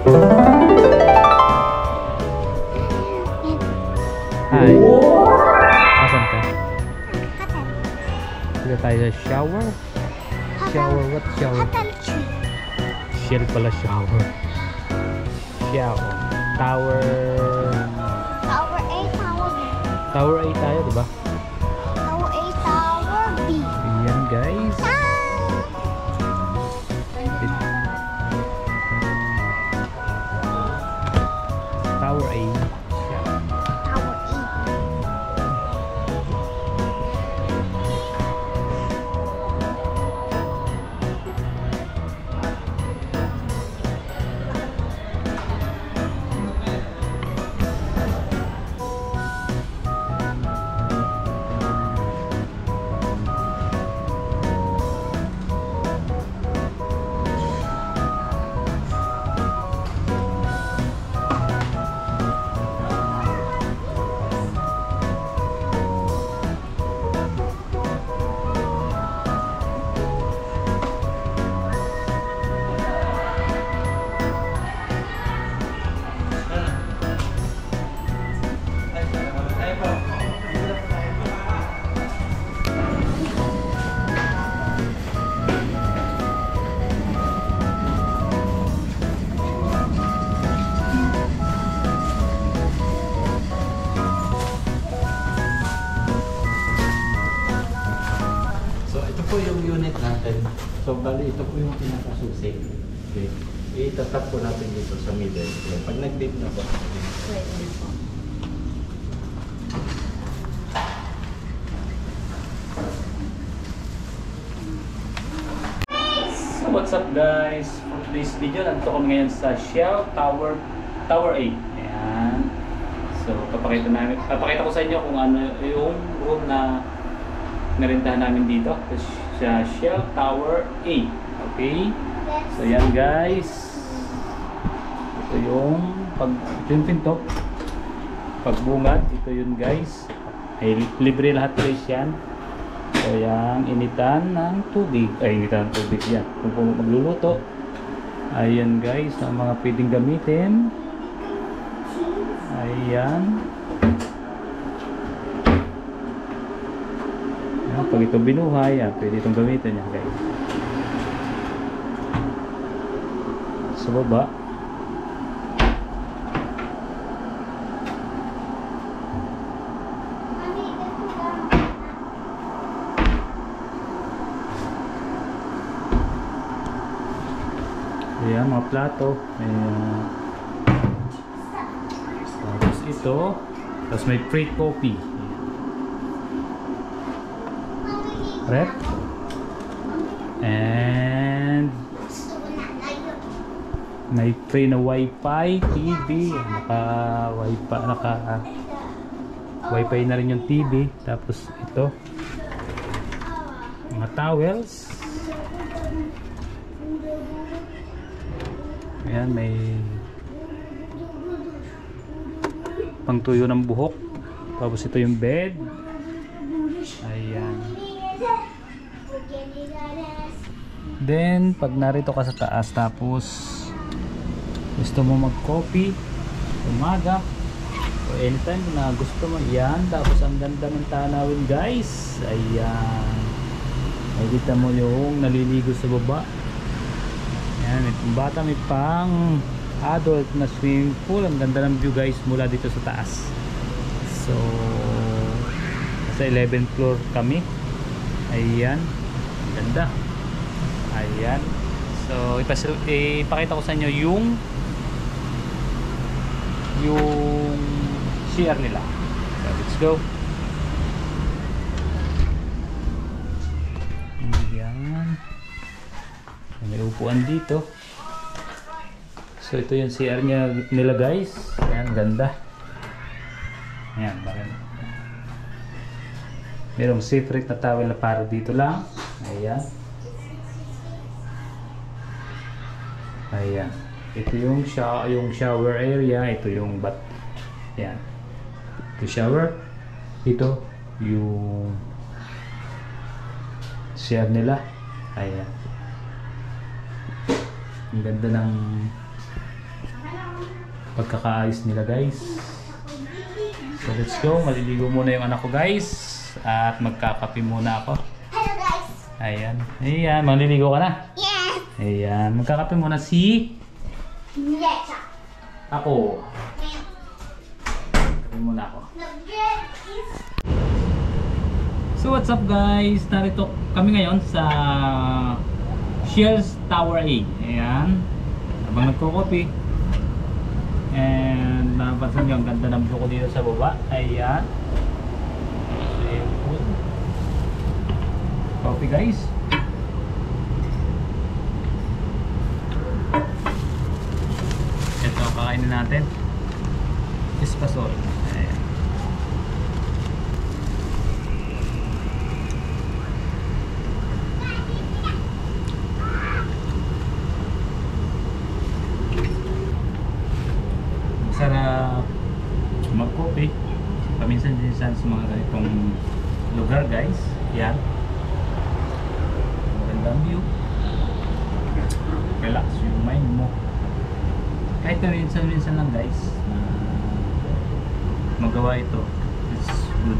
Hi. Asan ka? Dito tayo sa shower. Shower, what shower? Shell pala shower. Shower. Tower. Tower A, Tower B. Tower A tayo, diba? Tower A, Tower B. Ayan guys. Tower A. Tower E. Po yung unit natin. So bali ito po yung pinakasusi. Okay. Itatap po natin dito sa middle. Okay. Pag nag-dip na po. Pwede po. So what's up guys? For today's video, nandito kami ngayon sa Shell Tower A. Ayan. So papakita ko sa inyo kung ano yung room na narintahan namin dito sa Shell Tower A. Okay? So yan guys. Ito yung pinto. Pagbungad, ito yun guys. Ay, libre lahat guys yan. So yan, initan ng tubig. Ay, initan ng tubig yan. Kung magluluto. Ayan guys, ang mga pwedeng gamitin. Ayan. Pag ito binuhay, pwede itong gamitin yan guys. Sa baba. Ayan, mga plato. Ayan. Tapos ito. Tapos may free coffee. Rep. And may free na wifi, TV, wifi na rin yung TV. Tapos ito mga towels. Ayan, may pangtuyo ng buhok. Tapos ito yung bed. Ayan. Then pag narito ka sa taas, tapos gusto mo mag-coffee umaga o anytime na gusto mo, yan. Tapos ang ganda ng tanawin guys. Ayan, makikita mo yung naliligo sa baba. Ayan, itong bata may pang adult na swimming pool. Ang ganda ng view guys mula dito sa taas. So sa 11th floor kami. Ayan, ganda. Ayan. So ipakita ko sa inyo yung CR nila. So let's go. Ayan. May upuan dito. So ito yung CR nila guys. Ayan, ganda. Ayan, bakit? Merong separate na towel na para dito lang. Ayan. Ayan. Ito yung shower area. Ito yung bath. Ayan. Ito shower. Ito yung CR nila. Ayan. Ang ganda ng pagkakaayos nila guys. So let's go, maliligo muna yung anak ko guys. At magkakape muna ako. Hello guys. Ayan, ayan, maliligo ka na. Yes. Ayan, magkakape muna si Yes. ako. Kape muna ako. So what's up guys, narito kami ngayon sa Shell's Tower 8. Ayan, habang nagko-coffee. And napansin nyo ang ganda ng view ko dito sa baba. Ayan, coffee guys. Ito ang kakainin natin, espasol. Ayan. Sarap mag-coffee paminsan-minsan sa mga ganitong lugar guys. Yan, magandang view, relax yung mind mo kahit paminsan-minsan lang guys na magawa ito. It's good.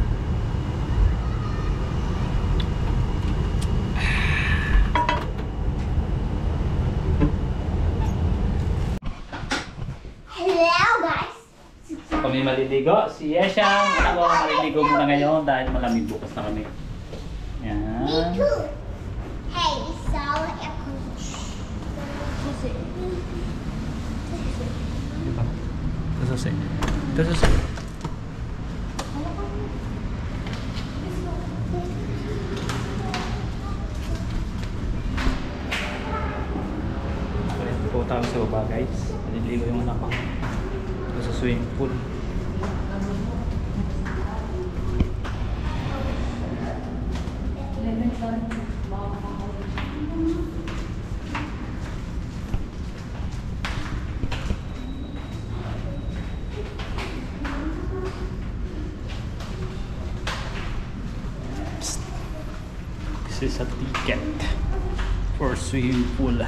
Kami maliligo. Si Yeshang, ako maliligo muna ngayon dahil malamig bukas na kami. Yan. Me too. Hey, so Susi. Ito susi. Pupunta kami sa baba guys. Maliligo yung anak ko. Ito sa swimming pool. This is a ticket for swimming pool.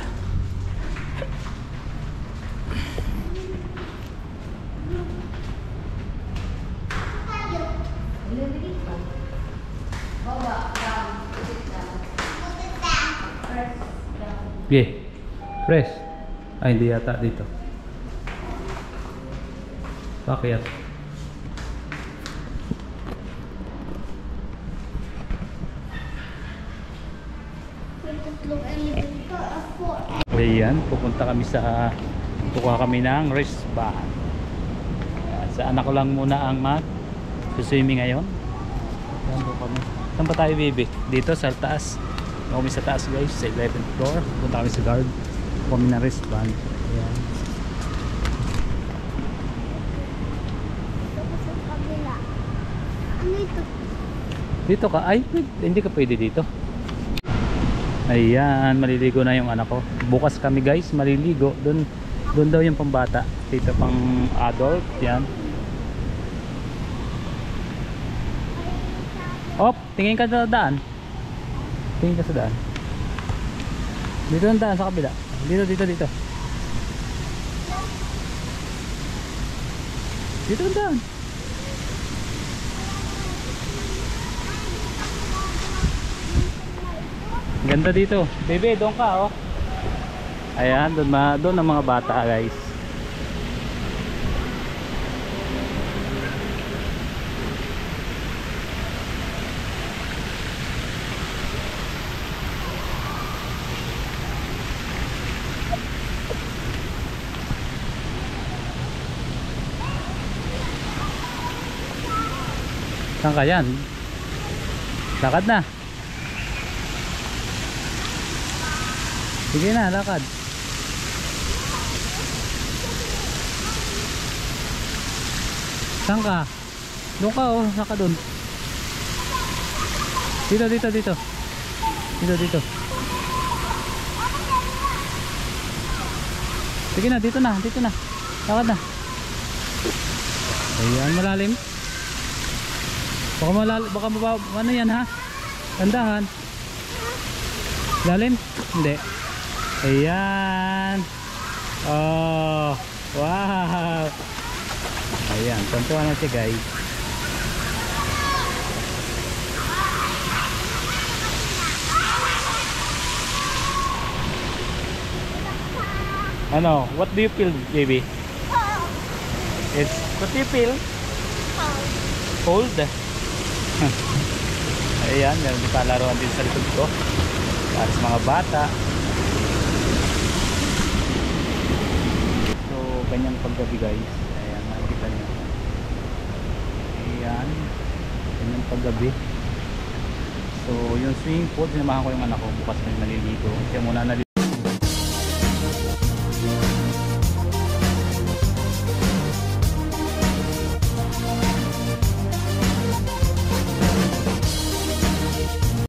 Okay, press. Ay, hindi yata dito. Bakit? Ayan, pupunta kami sa kukuha kami ng wristband. Sa anak ko lang muna ang mag-swimming ngayon. Ayan, kami. Saan ba tayo baby? Dito sa taas. Kami sa taas guys, sa 11th floor. Punta kami sa guard. Kami ng wristband. Ayan. Ano ito? Dito ka? Ay, hindi ka pwede dito. Ayan, maliligo na yung anak ko. Bukas kami guys, maliligo. Doon daw yung pambata. Dito pang adult. Yan. Op, tingin ka sa daan. Tingin ka sa daan. Dito ang daan sa kabila. Dito. Dito ang daan. Ganda dito. Bebe, doon ka oh. Ayan, doon ang mga bata guys. Saan ka yan? Lakad na. Sige na, lakad. Saan ka? Doon ka oh, saan ka doon? Dito. Sige na, dito na. Lakad na. Ayan, malalim. Baka ano yan ha? Tandahan. Lalim? Hindi. Ayan. Oh, wow. Ayan, tuntuan na siya guys. Ano, what do you feel, baby? It's, what do you feel? Cold. Ayan, meron din palaruan din sa likod ko para sa mga bata. So, ganyan paggabi guys. Ayan, nakikita nyo. Ayan, ganyan paggabi. So, yung swimming pool, sinamahan ko yung anak ko. Bukas na naliligo. Siya muna naliligo.